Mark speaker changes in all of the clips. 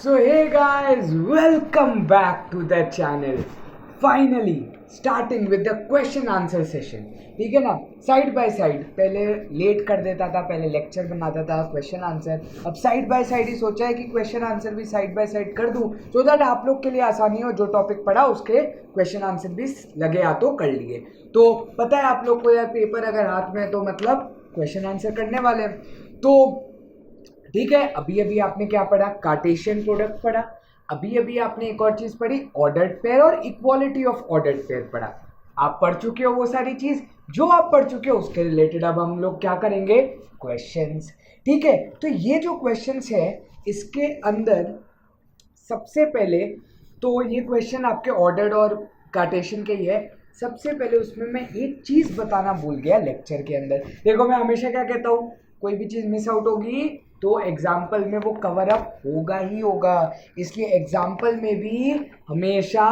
Speaker 1: So hey guys, welcome back to the channel. Finally starting with the question answer session. ठीक है ना, side by side. पहले late कर देता था, पहले लेक्चर बनाता था क्वेश्चन आंसर. अब साइड बाय साइड ही सोचा है कि क्वेश्चन आंसर भी साइड बाय साइड कर दूं सो दैट आप लोग के लिए आसानी हो. जो टॉपिक पढ़ा उसके क्वेश्चन आंसर भी लगे हाथों कर लिए. तो पता है आप लोग को यार, पेपर अगर हाथ में तो मतलब क्वेश्चन आंसर करने वाले हैं. तो ठीक है, अभी अभी आपने क्या पढ़ा? कार्टेशियन प्रोडक्ट पढ़ा. अभी अभी आपने एक और चीज पढ़ी, ऑर्डर्ड पेयर और इक्वालिटी ऑफ ऑर्डर्ड पेयर पढ़ा. आप पढ़ चुके हो वो सारी चीज. जो आप पढ़ चुके हो उसके रिलेटेड अब हम लोग क्या करेंगे? क्वेश्चंस. ठीक है, तो ये जो क्वेश्चंस है इसके अंदर सबसे पहले तो ये क्वेश्चन आपके ऑर्डर्ड और कार्टेशियन के ही है. सबसे पहले उसमें मैं एक चीज बताना भूल गया लेक्चर के अंदर. देखो, मैं हमेशा क्या कहता हूँ, कोई भी चीज मिस आउट होगी तो एग्जाम्पल में वो कवर अप होगा ही होगा. इसलिए एग्जाम्पल में भी हमेशा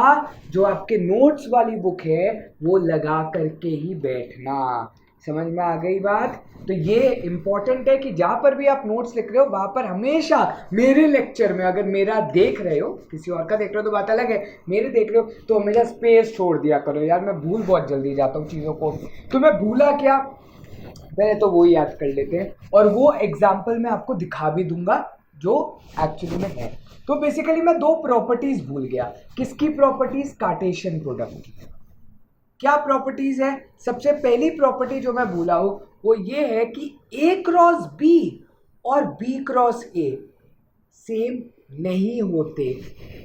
Speaker 1: जो आपके नोट्स वाली बुक है वो लगा करके ही बैठना. समझ में आ गई बात? तो ये इंपॉर्टेंट है कि जहाँ पर भी आप नोट्स लिख रहे हो वहाँ पर हमेशा मेरे लेक्चर में, अगर मेरा देख रहे हो, किसी और का देख रहे हो तो बात अलग है, मेरे देख रहे हो तो हमेशा स्पेस छोड़ दिया करो यार. मैं भूल बहुत जल्दी जाता हूँ चीज़ों को. तो मैं भूला क्या, पहले तो वो याद कर लेते हैं और वो एग्जाम्पल में आपको दिखा भी दूंगा जो एक्चुअली में है. तो बेसिकली मैं दो प्रॉपर्टीज भूल गया. किसकी प्रॉपर्टीज? कार्टेशियन प्रोडक्ट की. क्या प्रॉपर्टीज है? सबसे पहली प्रॉपर्टी जो मैं भूला हूं वो ये है कि ए क्रॉस बी और बी क्रॉस ए सेम नहीं होते.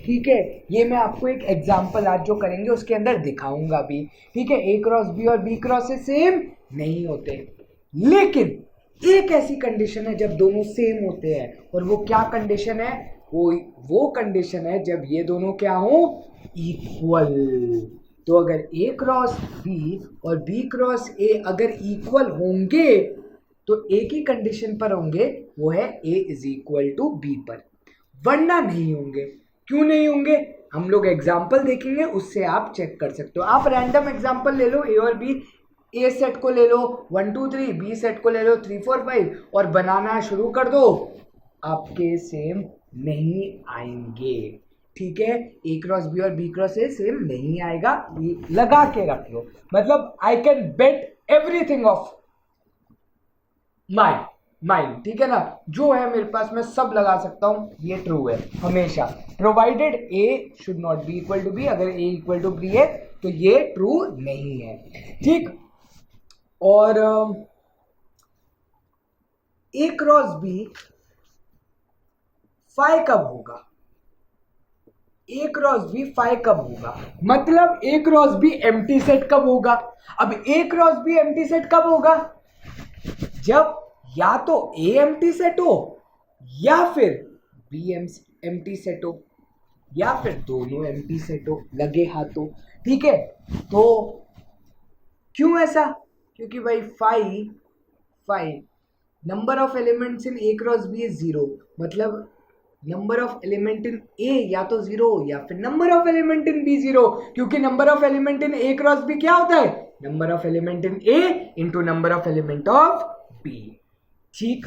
Speaker 1: ठीक है, ये मैं आपको एक एग्जाम्पल आज जो करेंगे उसके अंदर दिखाऊंगा भी. ठीक है, ए क्रॉस बी और बी क्रॉस ए सेम नहीं होते. लेकिन एक ऐसी कंडीशन है जब दोनों सेम होते हैं, और वो क्या कंडीशन है? वो कंडीशन है जब ये दोनों क्या हो? इक्वल. तो अगर ए क्रॉस बी और बी क्रॉस ए अगर इक्वल होंगे तो एक ही कंडीशन पर होंगे, वो है ए इज इक्वल टू बी पर, वरना नहीं होंगे. क्यों नहीं होंगे? हम लोग एग्जाम्पल देखेंगे, उससे आप चेक कर सकते हो. आप रैंडम एग्जाम्पल ले लो, ए और बी, ए सेट को ले लो 1 2 3, बी सेट को ले लो 3 4 5 और बनाना शुरू कर दो. आपके सेम नहीं आएंगे. ठीक है, ए क्रॉस बी और बी क्रॉस ए सेम नहीं आएगा. ये लगा के रख लो. मतलब I can bet everything of mind. ठीक है ना, जो है मेरे पास मैं सब लगा सकता हूं ये ट्रू है हमेशा, provided A should not be equal to B. अगर ए इक्वल टू बी है तो ये ट्रू नहीं है. ठीक, और ए क्रॉस बी फाई कब होगा? ए क्रॉस बी फाई कब होगा? मतलब ए क्रॉस बी एम्प्टी सेट कब होगा? अब ए क्रॉस बी एम्प्टी सेट कब होगा? जब या तो ए एम्प्टी सेट हो या फिर बी एम्प्टी सेट हो या फिर दोनों एम्प्टी सेट हो लगे हाथों. ठीक है, तो क्यों ऐसा? क्योंकि भाई फाई number of elements in A cross B is 0. मतलब number of element in A या तो 0 या फिर number of element in B 0. क्योंकि number of element in A cross B क्या होता है? Number of element in A into number of element of B. ठीक,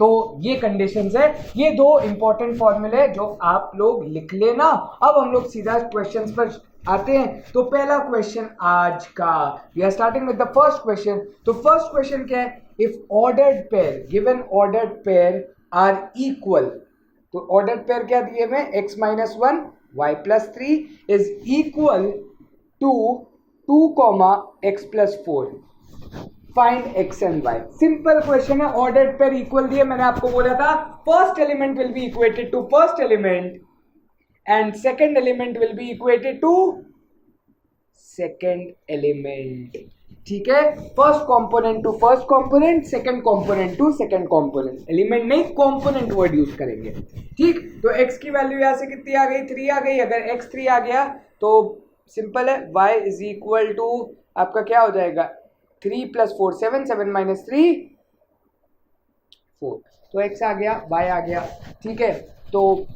Speaker 1: तो ये कंडीशंस है. ये दो इंपॉर्टेंट फॉर्मूले जो आप लोग लिख लेना. अब हम लोग सीधा क्वेश्चंस पर आते हैं. तो पहला क्वेश्चन आज का, we are starting with the first question. तो फर्स्ट क्वेश्चन क्या है? If ordered pair, given ordered pair are equal. तो ऑर्डर्ड पेयर क्या दिए हुए? x माइनस 1 y plus 3 is equal to 2 x plus 4. Find x and y. Simple question है. Ordered pair equal दिए, मैंने आपको बोला था first element will be equated to first element and second element will be equated to second element. ठीक है, first component to first component, second component to second component. Element नहीं, component word use करेंगे. ठीक, तो x की value यहां से कितनी आ गई? 3 आ गई. अगर x 3 आ गया तो सिंपल है, y इज इक्वल टू आपका क्या हो जाएगा? 3 प्लस 4 7, 7 माइनस 3 4. तो x आ गया, y आ गया. ठीक है, तो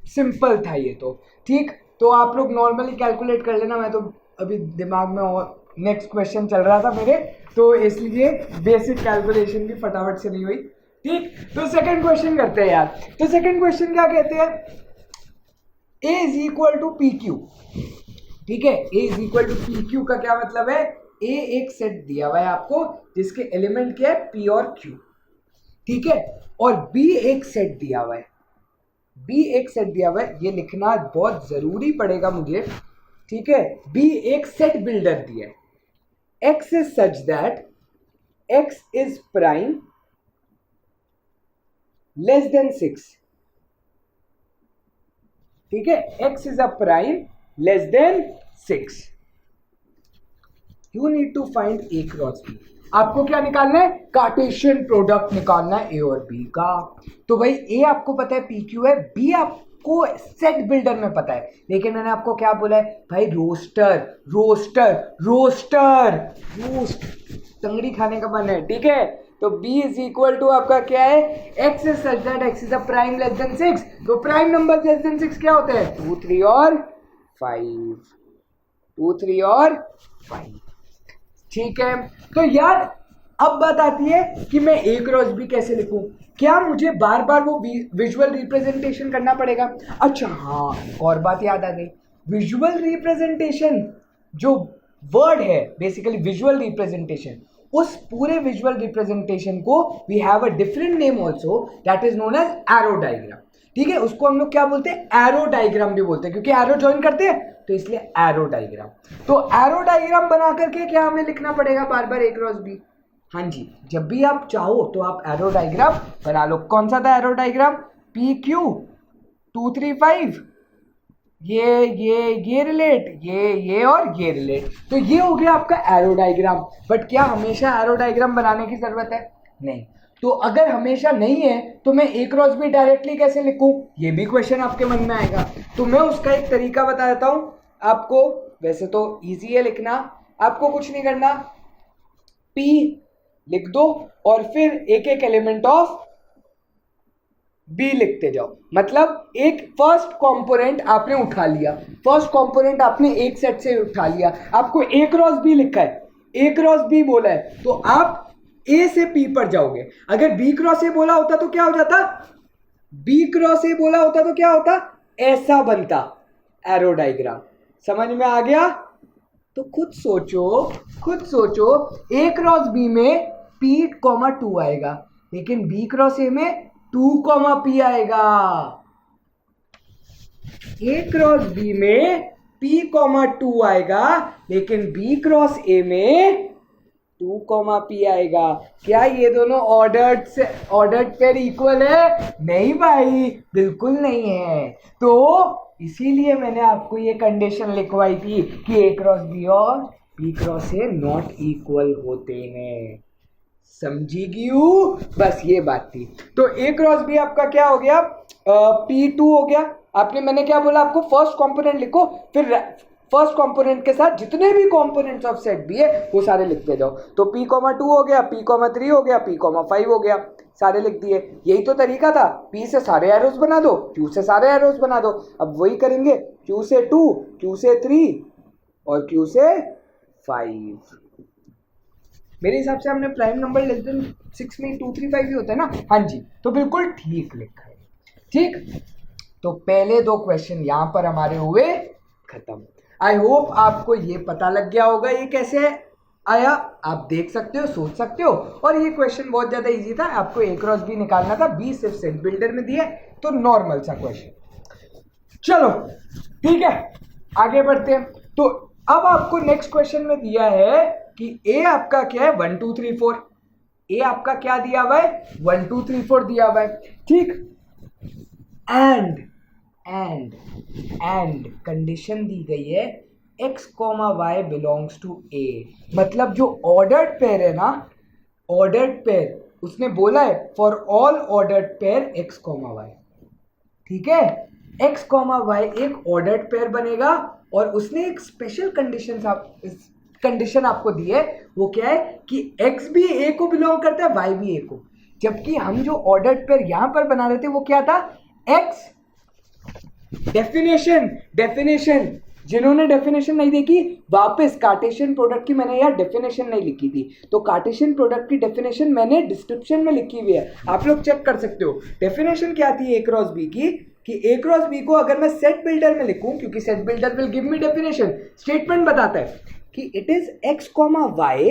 Speaker 1: सिंपल था ये तो. ठीक, तो आप लोग नॉर्मली कैलकुलेट कर लेना. मैं तो अभी दिमाग में और नेक्स्ट क्वेश्चन चल रहा था मेरे, तो इसलिए बेसिक कैलकुलेशन भी फटाफट से नहीं हुई. ठीक, तो सेकंड क्वेश्चन करते हैं यार। तो सेकंड क्वेश्चन क्या कहते हैं, a is equal to P Q. ठीक है, a is equal to P Q का क्या मतलब है, a एक सेट दिया हुआ है आपको जिसके एलिमेंट क्या है, p और q। ठीक है, और b एक सेट दिया हुआ है, b एक सेट दिया हुआ है, ये लिखना बहुत जरूरी पड़ेगा मुझे। ठीक है, b एक सेट बिल्डर दिया है, x is such that x is prime less than 6। ठीक है, x is a prime less than 6। You need to find a cross b। आपको क्या निकालना है, कार्टेशियन प्रोडक्ट निकालना है a और b का। तो भाई a आपको पता है p q है, b आपको सेट बिल्डर में पता है, लेकिन मैंने आपको क्या बोला है भाई, रोस्टर रोस्टर रोस्टर रोस्ट, तंगड़ी खाने का मन है। ठीक है, तो b इज इक्वल टू आपका क्या है, x is such that x is a prime less than 6। तो प्राइम नंबर लेस देन 6 क्या होते हैं, 2 3 और 5, 2 3 और 5। ठीक है, तो यार अब बात आती है कि मैं a क्रॉस b कैसे लिखूं, क्या मुझे बार बार वो विजुअल रिप्रेजेंटेशन करना पड़ेगा। अच्छा हाँ, और बात याद आ गई, विजुअल रिप्रेजेंटेशन जो वर्ड है बेसिकली विजुअल रिप्रेजेंटेशन, उस पूरे विजुअल रिप्रेजेंटेशन को we have a different name also, that is known as arrow diagram. ठीक है, उसको हम लोग क्या बोलते हैं, एरो डायग्राम भी बोलते हैं, क्योंकि एरो ज्वाइन करते हैं तो इसलिए एरो डायग्राम। तो एरो डायग्राम बना करके क्या हमें लिखना पड़ेगा बार बार a क्रॉस b। हाँ जी, जब भी आप चाहो तो आप एरो डायग्राम बना लो। कौन सा था एरो डायग्राम, पी क्यू 2 3 5, ये रिलेट, ये और ये रिलेट, तो ये हो गया आपका एरो डायग्राम। बट क्या हमेशा एरो डायग्राम बनाने की जरूरत है, नहीं। तो अगर हमेशा नहीं है तो मैं a क्रॉस b डायरेक्टली कैसे लिखूं, ये भी क्वेश्चन आपके मन में आएगा। तो मैं उसका एक तरीका बता देता हूं आपको। वैसे तो इजी है लिखना, आपको कुछ नहीं करना, p लिख दो और फिर एक एक एलिमेंट ऑफ b लिखते जाओ। मतलब एक फर्स्ट कंपोनेंट आपने उठा लिया, फर्स्ट कंपोनेंट आपने एक सेट से उठा लिया, आपको a क्रॉस b लिखा है, a क्रॉस b बोला है, तो आप a से p पर जाओगे। अगर b क्रॉस a बोला होता तो क्या हो जाता, b क्रॉस a बोला होता तो क्या होता, ऐसा बनता एरो डायग्राम। समझ में आ गया, तो खुद सोचो a क्रॉस b में p, 2 आएगा, लेकिन b क्रॉस a में 2, p आएगा। a क्रॉस b में p, 2 आएगा, लेकिन b क्रॉस a में 2, p आएगा। क्या ये दोनों ऑर्डर्ड पेयर इक्वल है, नहीं भाई, बिल्कुल नहीं है। तो इसीलिए मैंने आपको ये कंडीशन लिखवाई थी कि a क्रॉस b और p cross a not equal होते हैं। समझी गयू, बस ये बात थी। तो a क्रॉस b आपका क्या हो गया, p2 हो गया। आपने, मैंने क्या बोला आपको, फर्स्ट कंपोनेंट लिखो, फिर फर्स्ट कंपोनेंट के साथ जितने भी कंपोनेंट्स ऑफ सेट बी है वो सारे लिखते जाओ। तो p, 2 हो गया, p, 3 हो गया, p, 5 हो गया, सारे लिख दिए। यही तो तरीका था, p से सारे एरोस बना दो, q से सारे एरोस बना दो। अब वही करेंगे, q से 2, q से 3 और q से 5। मेरे हिसाब से हमने प्राइम नंबर लेस देन 6 में 2 3 5 ही होता है ना। हाँ जी, तो बिल्कुल ठीक लिखा है। ठीक, तो पहले 2 क्वेश्चन यहाँ पर हमारे हुए खत्म। आई होप आपको ये पता लग गया होगा ये कैसे आया, आप देख सकते हो, सोच सकते हो। और ये क्वेश्चन बहुत ज़्यादा इजी था, आपको a क्रॉस b निकालना था, b सिर्फ सेट बिल्डर में दिया, तो नॉर्मल सा क्वेश्चन। चलो ठीक है, आगे बढ़ते हैं। तो अब आपको नेक्स्ट क्वेश्चन में दिया है कि a आपका क्या है, 1 2 3 4। a आपका क्या दिया हुआ है, 1 2 3 4 दिया हुआ है। ठीक, एंड कंडीशन दी गई है x, y belongs to a। मतलब जो ऑर्डर्ड पेयर है ना, ऑर्डर्ड पेयर, उसने बोला है for all ordered pair x, y। ठीक है, x, y एक ऑर्डर्ड पेयर बनेगा, और उसने एक स्पेशल कंडीशन आपको दी है। वो क्या है कि x भी a को बिलोंग करता है, y भी a को। जबकि हम जो ऑर्डर्ड पेयर यहां पर बना रहे थे वो क्या था, x डेफिनेशन जिन्होंने डेफिनेशन नहीं देखी, वापस कार्टेशियन प्रोडक्ट की मैंने यार डेफिनेशन नहीं लिखी थी, तो कार्टेशियन प्रोडक्ट की डेफिनेशन मैंने डिस्क्रिप्शन में लिखी हुई है, आप लोग चेक कर सकते हो। डेफिनेशन क्या थी ए क्रॉस बी की, कि ए क्रॉस बी को अगर मैं सेट बिल्डर में लिखूं, क्योंकि set builder will give me definition, statement बताता है कि it is x comma y,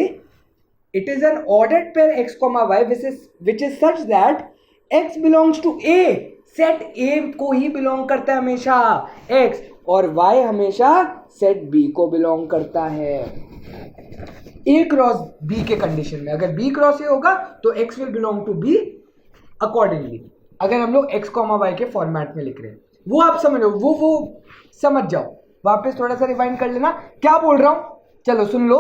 Speaker 1: it is an ordered pair x comma y which is such that x belongs to A, set A को ही belong करता है हमेशा x, और y हमेशा सेट b को बिलोंग करता है। a क्रॉस b के कंडीशन में अगर b क्रॉस a होगा तो x will belong to b accordingly. अगर हम लोग x कॉमा y के फॉर्मेट में लिख रहे हैं, वो आप समझो, वो समझ जाओ, वापस थोड़ा सा रिवाइंड कर लेना क्या बोल रहा हूं, चलो सुन लो।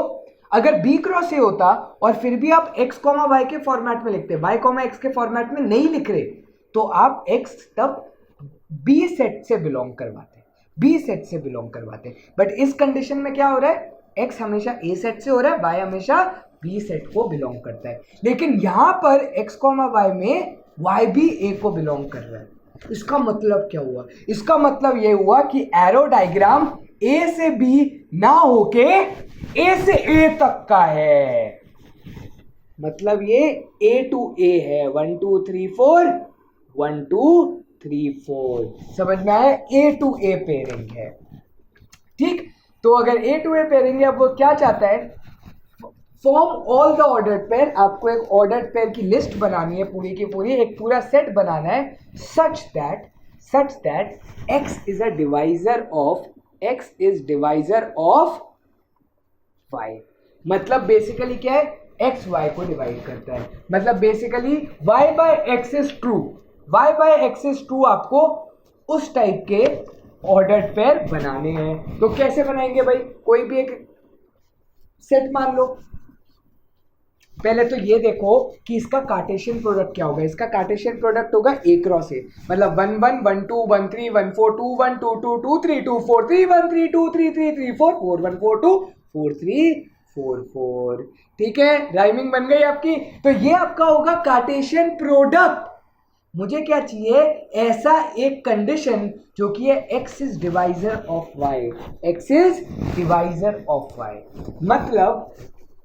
Speaker 1: अगर b क्रॉस a होता और फिर भी आप x कॉमा y के फॉर्मेट में लिखते, y कॉमा x के फॉर्मेट में नहीं लिख रहे, तो आप x तब b सेट से बिलोंग करवाते, बी सेट से बिलोंग करवाते। बट इस कंडीशन में क्या हो रहा है, एक्स हमेशा ए सेट से हो रहा है, वाई हमेशा बी सेट को बिलोंग करता है। लेकिन यहां पर एक्स कॉमा वाई में वाई भी ए को बिलोंग कर रहा है। इसका मतलब क्या हुआ, इसका मतलब ये हुआ कि एरो डायग्राम ए से बी ना होके ए से ए तक का है, मतलब ये ए टू ए है, 1 2 3 4 1 2 3 4, समझ में आया, ए टू ए पेयरिंग है। ठीक, तो अगर ए टू ए पेयरिंग है, अब वो क्या चाहता है, form all the ordered pair, आपको एक ऑर्डर्ड पेयर की लिस्ट बनानी है पूरी की पूरी, एक पूरा सेट बनाना है, such that x is a divisor of y। मतलब बेसिकली क्या है, x y को डिवाइड करता है, मतलब basically y by x is true, y by x is true, आपको उस टाइप के ऑर्डर्ड पेयर बनाने हैं। तो कैसे बनाएंगे भाई, कोई भी एक सेट मान लो, पहले तो ये देखो कि इसका कार्टेशियन प्रोडक्ट क्या होगा, इसका कार्टेशियन प्रोडक्ट होगा ए क्रॉस ए, मतलब 1 1 1 2 1 3 1 4 2 1 2 2 2 3 2 4 3 1 3 2 3 3 3 4 4 1 4 2 4 3 4 4। ठीक है, राइमिंग बन गई आपकी। तो ये आपका होगा कार्टेशियन प्रोडक्ट। मुझे क्या चाहिए, ऐसा एक कंडीशन जो कि है x is divisor of y, x is divisor of y। मतलब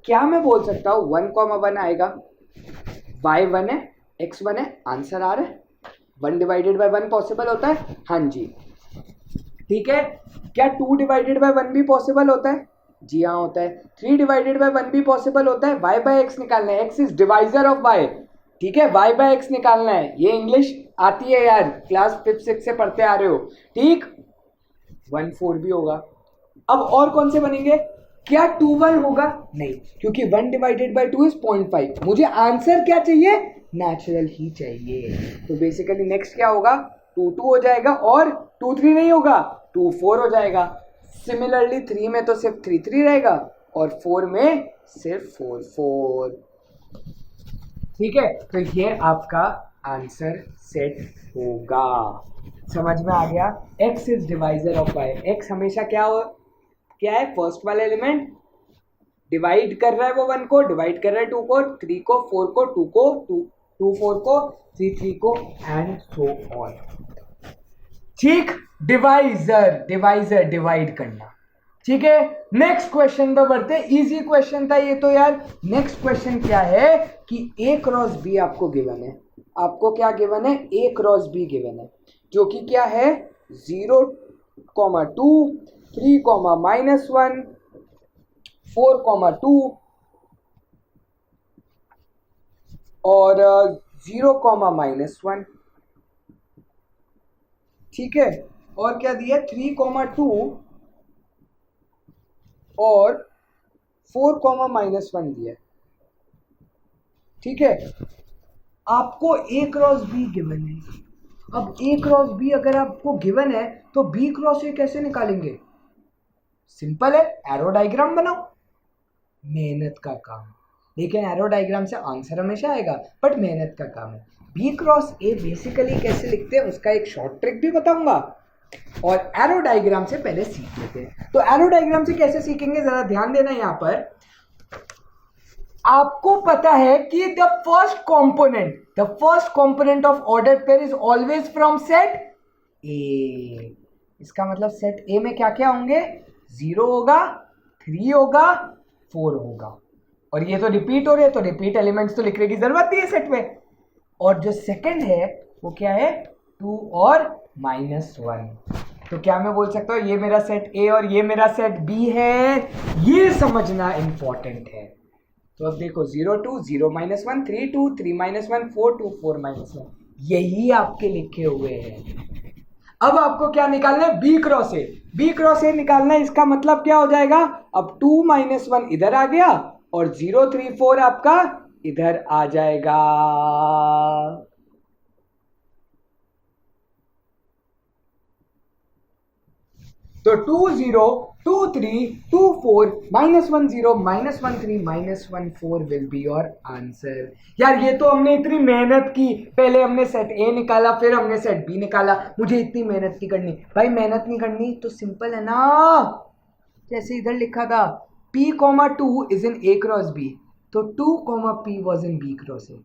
Speaker 1: क्या मैं बोल सकता हूं 1,1 आएगा, y 1 है, x 1 है, आंसर आ रहा है, 1 डिवाइडेड बाय 1 पॉसिबल होता है, हाँ जी। ठीक है, क्या 2 डिवाइडेड बाय 1 भी पॉसिबल होता है, जी हाँ होता है। 3 डिवाइडेड बाय 1 भी पॉसिबल होता है, y बाय x निकालना है, x is divisor of y। ठीक है, y बाय x निकालना है, ये इंग्लिश आती है यार, क्लास 5 6 से पढ़ते आ रहे हो। ठीक, 1 4 भी होगा। अब और कौन से बनेंगे, क्या 2 1 होगा, नहीं, क्योंकि 1 डिवाइडेड बाय 2 इज 0.5, मुझे आंसर क्या चाहिए, नेचुरल ही चाहिए। तो बेसिकली नेक्स्ट क्या होगा, 2 2 हो जाएगा, और 2 3 नहीं होगा, 2 4 हो जाएगा। सिमिलरली 3 में तो सिर्फ 3 3 रहेगा, और 4 में सिर्फ 4 4। ठीक है, तो ये आपका आंसर सेट होगा, समझ में आ गया। x is divisor of y, x हमेशा क्या है, फर्स्ट वाला एलिमेंट डिवाइड कर रहा है, वो 1 को डिवाइड कर रहा है, 2 को, 3 को, 4 को, 2 को, 2 4 को, 3 3 को, एंड सो ऑन। ठीक, डिवाइजर डिवाइड करना। ठीक है, नेक्स्ट क्वेश्चन पे बढ़ते, इजी क्वेश्चन था ये तो यार। नेक्स्ट क्वेश्चन क्या है कि a क्रॉस b आपको गिवन है, आपको क्या गिवन है, a क्रॉस b गिवन है, जो कि क्या है 0, 2 3, -1 4, 2 और 0, -1। ठीक है, और क्या दिया, 3, 2 और 4, -1 दिया। ठीक है, आपको a क्रॉस b गिवन है। अब a क्रॉस b अगर आपको गिवन है तो b क्रॉस a कैसे निकालेंगे, सिंपल है, एरो डायग्राम बनाओ, मेहनत का काम, लेकिन एरो डायग्राम से आंसर हमेशा आएगा, बट मेहनत का काम है। b क्रॉस a बेसिकली कैसे लिखते हैं उसका एक शॉर्ट ट्रिक भी बताऊंगा, और एरो डायग्राम से पहले सीख लेते हैं। तो एरो डायग्राम से कैसे सीखेंगे, जरा ध्यान देना। यहां पर आपको पता है कि the first component of order pair is always from set ए। इसका मतलब सेट ए में क्या क्या होंगे, 0 होगा, 3 होगा, 4 होगा, और ये तो रिपीट हो रहे हैं तो रिपीट एलिमेंट्स तो लिखने की जरूरत नहीं है सेट में। और जो सेकंड है वो क्या है, 2 और -1। तो क्या मैं बोल सकता हूँ ये मेरा सेट ए और ये मेरा सेट बी है, ये समझना इंपॉर्टेंट है। तो अब देखो 0 2 0 -1 3 2 3 -1 4 2 4 -1, यही आपके लिखे हुए हैं। अब आपको क्या निकालना है, B cross A. B cross A निकालना है, इसका मतलब क्या हो जाएगा, अब 2 -1 इधर आ गया और 0 3 4 आपका इधर आ जाएगा। तो 2 0 2 3 2 4 -1 0 -1 3 -1 4 विल बी योर आंसर। यार ये तो हमने इतनी मेहनत की, पहले हमने सेट ए निकाला, फिर हमने सेट बी निकाला, मुझे इतनी मेहनत नहीं करनी भाई। मेहनत नहीं करनी तो सिंपल है ना, जैसे इधर लिखा था P, 2 is in A cross B, तो 2, P was in B cross A।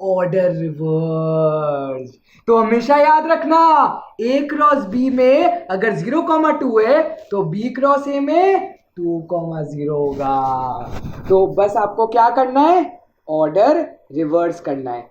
Speaker 1: Order reverse. तो हमेशा याद रखना A क्रॉस B में अगर 0, 2 है तो B क्रॉस A में 2, 0 होगा। तो बस आपको क्या करना है, ऑर्डर रिवर्स करना है।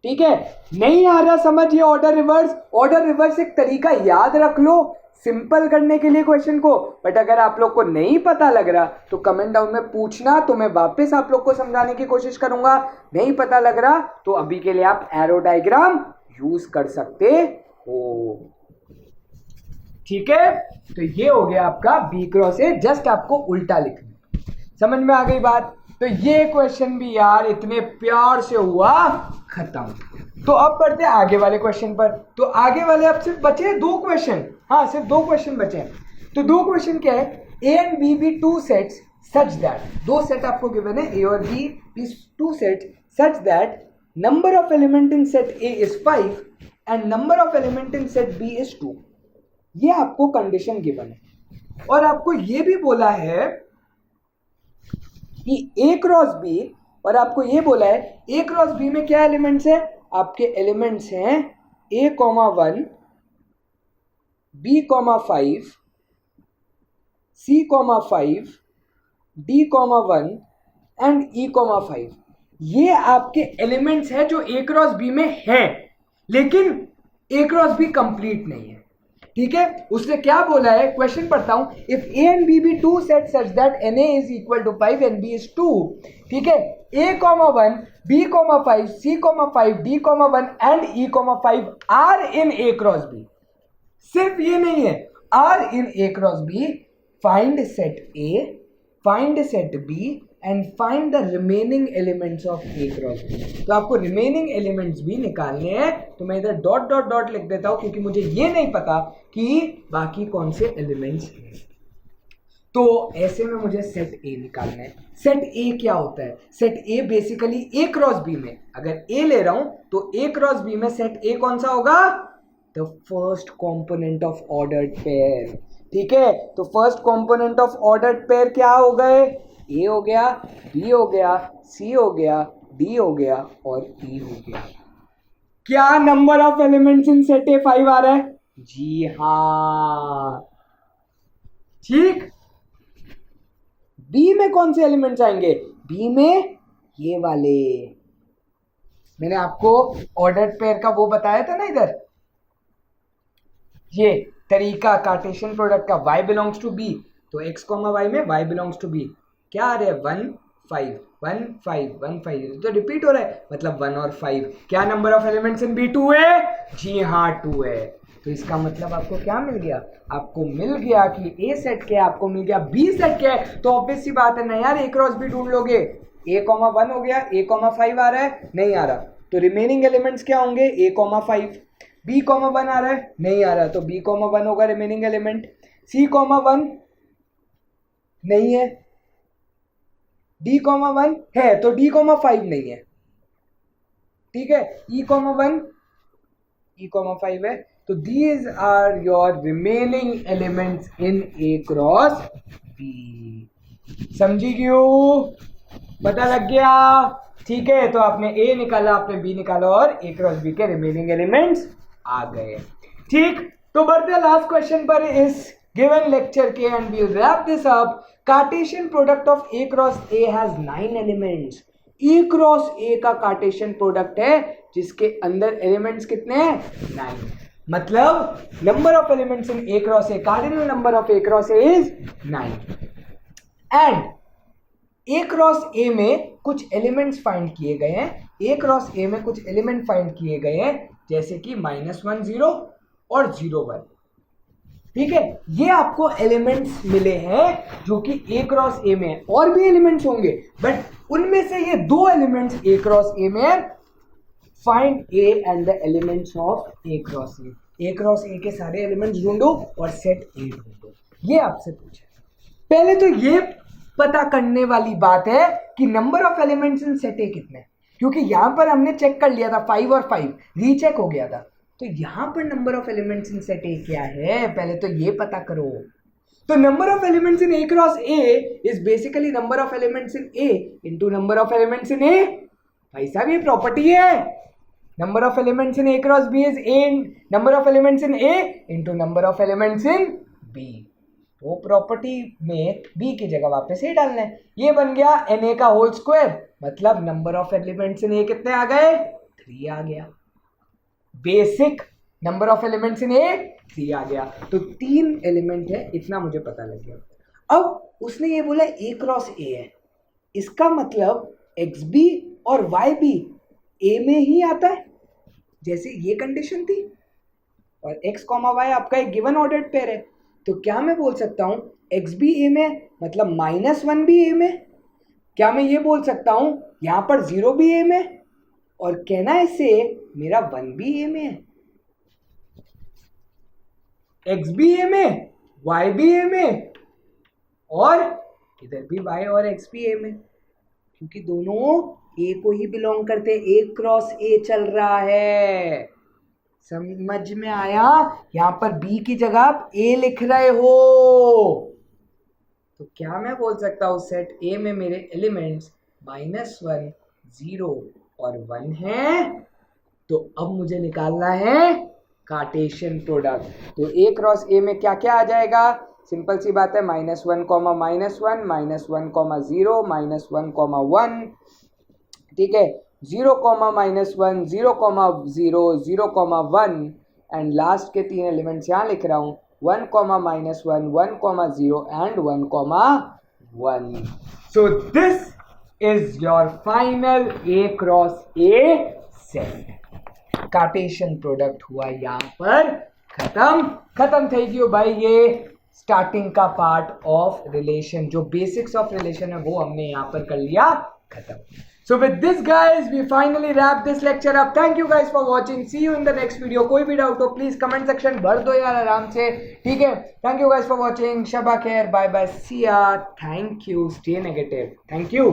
Speaker 1: ठीक है, नहीं आ रहा समझ ये ऑर्डर रिवर्स, ऑर्डर रिवर्स एक तरीका याद रख लो सिंपल करने के लिए क्वेश्चन को। बट अगर आप लोग को नहीं पता लग रहा तो कमेंट डाउन में पूछना, तो मैं वापस आप लोग को समझाने की कोशिश करूंगा। नहीं पता लग रहा तो अभी के लिए आप एरो डायग्राम यूज कर सकते हो। ठीक है, तो ये हो गया आपका बी क्रॉस ए, जस्ट आपको उल्टा लिखना। समझ में आ गई बात। तो ये क्वेश्चन भी यार इतने प्यार से हुआ खत्म। तो अब बढ़ते हैं आगे वाले क्वेश्चन पर। तो आगे वाले अब सिर्फ बचे 2 क्वेश्चन, हाँ सिर्फ 2 क्वेश्चन बचे हैं। तो 2 क्वेश्चन क्या है, A and B be 2 sets such that, 2 set आपको गिवन है, ए और B 2 sets such that number of element in set A is 5 and number of element in set B is 2। ये आपको कंडीशन गिवन है और आपको ये भी बोला है कि ए क्रॉस बी, और आपको ये बोला है ए क्रॉस बी में क्या एलिमेंट्स है, आपके एलिमेंट्स हैं a, 1 b, 5 c, 5 d, 1 and e, 5। ये आपके एलिमेंट्स हैं जो a क्रॉस b में है, लेकिन a क्रॉस b कंप्लीट नहीं है। ठीक है, उसने क्या बोला है, क्वेश्चन पढ़ता हूं, if a and b be 2 sets such that na is equal to 5 and b is 2। ठीक है, a, 1 b, 5 c, 5 d, 1 and e, 5 are in a cross b। सिर्फ ये नहीं है, are in a cross b, find set a, find set b and find the remaining elements of a cross b। तो आपको remaining elements भी निकालने हैं। तो मैं इधर डॉट डॉट डॉट लिख देता हूं क्योंकि मुझे ये नहीं पता कि बाकी कौन से एलिमेंट्स हैं। तो ऐसे में मुझे सेट ए निकालना है। सेट ए क्या होता है, set A basically A cross B में, अगर ए ले रहा हूं तो ए क्रॉस बी में सेट ए कौन सा होगा, the first component of ordered pair. ठीक है, तो first component of ordered pair क्या हो गए, ए हो गया, बी हो गया, सी हो गया, डी हो गया और ई हो गया। क्या number of elements in set ए 5 आ रहा है, जी हाँ ठीक। बी में कौन से एलिमेंट्स आएंगे, बी में ये वाले, मैंने आपको ऑर्डर्ड पेयर का वो बताया था ना इधर, ये तरीका कार्टेशियन प्रोडक्ट का, y बिलोंग्स टू b, तो x, y में y बिलोंग्स टू b क्या आ रहा है, 1 5 1 5 1 5, तो रिपीट हो रहा है, मतलब 1 और 5। क्या number of elements in B 2 है, जी हाँ 2 है। तो इसका मतलब आपको क्या मिल गया, आपको मिल गया कि ए सेट क्या है, आपको मिल गया बी सेट क्या है। तो ऑब्वियस सी बात है ना यार, ए क्रॉस बी ढूंढ लोगे, a, 1 हो गया, a, 5 आ रहा है, नहीं आ रहा, तो रिमेनिंग एलिमेंट्स क्या होंगे, a, 5, b, 1 आ रहा है, नहीं आ रहा, तो b, 1 होगा रिमेनिंग एलिमेंट, c, 1 नहीं है, d, 1 है तो d, 5 नहीं है। ठीक है, e, 1 e, 5 है, तो these are your remaining elements in a cross b। समझी क्यों, पता लग गया। ठीक है, तो आपने a निकाला, आपने b निकाला और a क्रॉस b के रिमेनिंग एलिमेंट्स आ गए। ठीक, तो बढ़ते हैं लास्ट क्वेश्चन पर इस गिवन लेक्चर के end we will wrap this up. Cartesian product of A cross A has 9 elements. A cross A का कार्टेशियन प्रोडक्ट है जिसके अंदर एलिमेंट्स कितने हैं? 9। मतलब number of elements in A cross A, cardinal number of A cross A is 9। And A cross ए में कुछ elements find किए गए हैं। ए क्रॉस ए में कुछ एलिमेंट फाइंड किए गए हैं जैसे कि -1 0 और 0 1। ठीक है, ये आपको एलिमेंट्स मिले हैं जो कि ए क्रॉस ए में है। और भी एलिमेंट्स होंगे बट उनमें से ये 2 एलिमेंट्स ए क्रॉस ए में है। Find A and the elements of A cross A. A cross ए के सारे एलिमेंट्स ढूंढो और सेट ए ढूंढो। ये आपसे पूछा। पहले तो ये पता करने वाली बात है कि number of elements in set ए कितने हैं, क्योंकि यहां पर हमने चेक कर लिया था 5 और 5 रीचेक हो गया था। तो यहां पर number of elements in set A क्या है, पहले तो ये पता करो। तो number of elements in A cross A is basically number of elements in A into number of elements in A. भाई साहब ये प्रॉपर्टी है। Number of elements in A cross B is a number of elements in A into number of elements in B. तो property में B की जगह वापस ए डालना है। ये बन गया एन ए का होल स्क्वायर, मतलब number of elements in A कितने आ गए? 3 आ गया। Basic number of elements in A 3 आ गया। तो 3 एलिमेंट है, इतना मुझे पता लग गया। अब उसने ये बोला ए क्रॉस ए है, इसका मतलब एक्स बी और वाई बी ए में ही आता है, जैसे ये कंडीशन थी। और एक्स कॉमा वाई आपका एक गिवन ऑर्डर्ड पेयर है। तो क्या मैं बोल सकता हूं एक्स भी ए में, मतलब -1 भी ए में? क्या मैं ये बोल सकता हूं यहां पर 0 भी ए में? और कहना है इससे मेरा 1 भी ए में है। एक्स भी ए में, वाई भी ए में, और इधर भी वाई और एक्स भी ए में, क्योंकि दोनों ए को ही बिलोंग करते हैं। ए क्रॉस ए चल रहा है। समझ में आया? यहां पर बी की जगह आप ए लिख रहे हो। तो क्या मैं बोल सकता हूं सेट ए में मेरे एलिमेंट्स -1 0 और 1 है। तो अब मुझे निकालना है कार्टेशियन प्रोडक्ट। तो ए क्रॉस ए में क्या क्या आ जाएगा? सिंपल सी बात है, -1, -1, -1, -0, -1, -1, ठीक है, 0, -1, 0, 0, 0, 1 एंड लास्ट के 3 एलिमेंट्स यहाँ लिख रहा हूँ 1, -1, 1, 0 and 1, 1। So this is your final A cross A set. Cartesian product हुआ यहाँ पर खत्म थे क्यों भाई। ये स्टार्टिंग का पार्ट ऑफ रिलेशन, जो बेसिक्स ऑफ रिलेशन है वो हमने यहाँ पर कर लिया खत्म। So with this guys, we finally wrap this lecture up. Thank you guys for watching. See you in the next video. कोई भी डाउट हो प्लीज कमेंट सेक्शन भर दो यार आराम से, ठीक है। Thank you guys for watching. Shaba खैर, bye bye, see ya. Thank you. Stay negative. Thank you.